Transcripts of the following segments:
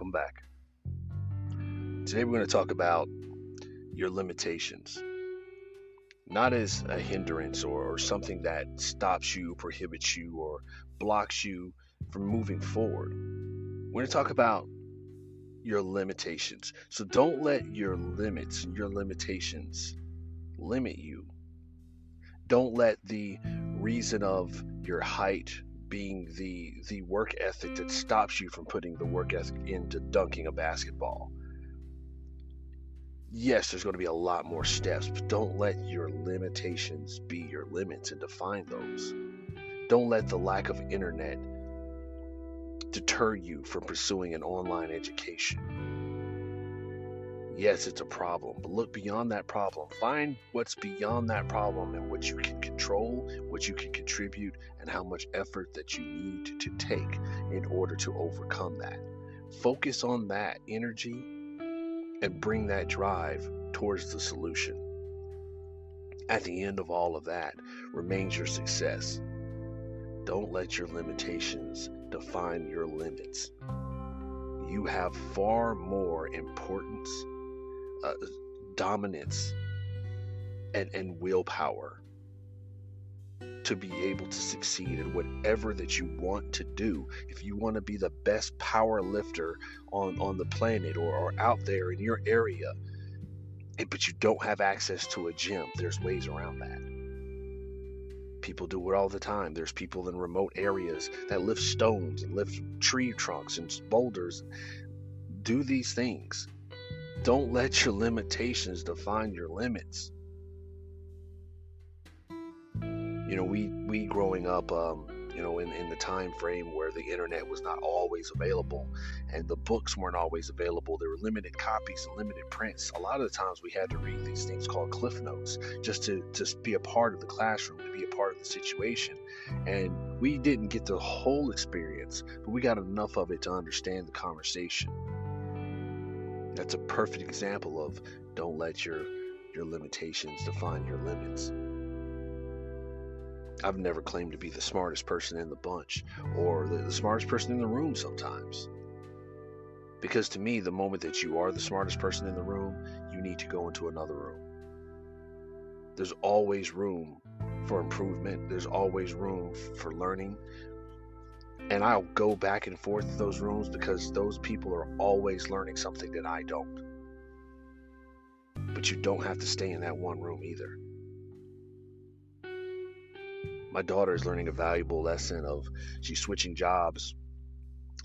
welcome back. Today we're going to talk about your limitations, not as a hindrance or something that stops you, prohibits you, or blocks you from moving forward. We're going to talk about your limitations. So don't let your limits, your limitations limit you. Don't let the reason of your height being the work ethic that stops you from putting the work ethic into dunking a basketball. Yes, there's going to be a lot more steps, but don't let your limitations be your limits and define those. Don't let the lack of internet deter you from pursuing an online education. Yes, it's a problem, but look beyond that problem. Find what's beyond that problem and what you can control, what you can contribute, and how much effort that you need to take in order to overcome that. Focus on that energy and bring that drive towards the solution. At the end of all of that remains your success. Don't let your limitations define your limits. You have far more importance, dominance, and willpower to be able to succeed in whatever that you want to do. If you want to be the best power lifter on the planet or out there in your area, but you don't have access to a gym, there's ways around that. People do it all the time. There's people in remote areas that lift stones and lift tree trunks and boulders. Do these things. Don't let your limitations define your limits. We growing up, in the time frame where the internet was not always available and the books weren't always available, there were limited copies and limited prints. A lot of the times we had to read these things called cliff notes just to be a part of the classroom, to be a part of the situation. And we didn't get the whole experience, but we got enough of it to understand the conversation. That's a perfect example of don't let your limitations define your limits. I've never claimed to be the smartest person in the bunch or the smartest person in the room sometimes. Because to me, the moment that you are the smartest person in the room, you need to go into another room. There's always room for improvement. There's always room for learning. And I'll go back and forth to those rooms because those people are always learning something that I don't. But you don't have to stay in that one room either. My daughter is learning a valuable lesson of she's switching jobs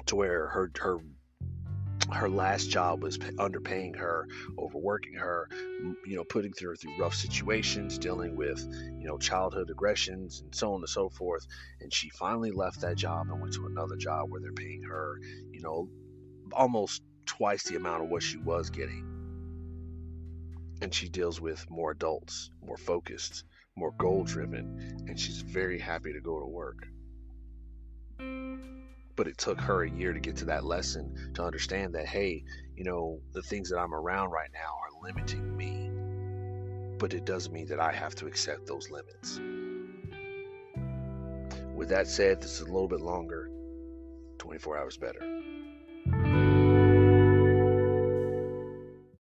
to where her last job was underpaying her, overworking her, putting her through rough situations, dealing with, childhood aggressions and so on and so forth. And she finally left that job and went to another job where they're paying her, almost twice the amount of what she was getting. And she deals with more adults, more focused, more goal-driven, and she's very happy to go to work. But it took her a year to get to that lesson, to understand that, hey, the things that I'm around right now are limiting me, but it doesn't mean that I have to accept those limits. With that said, this is a little bit longer. 24 hours better.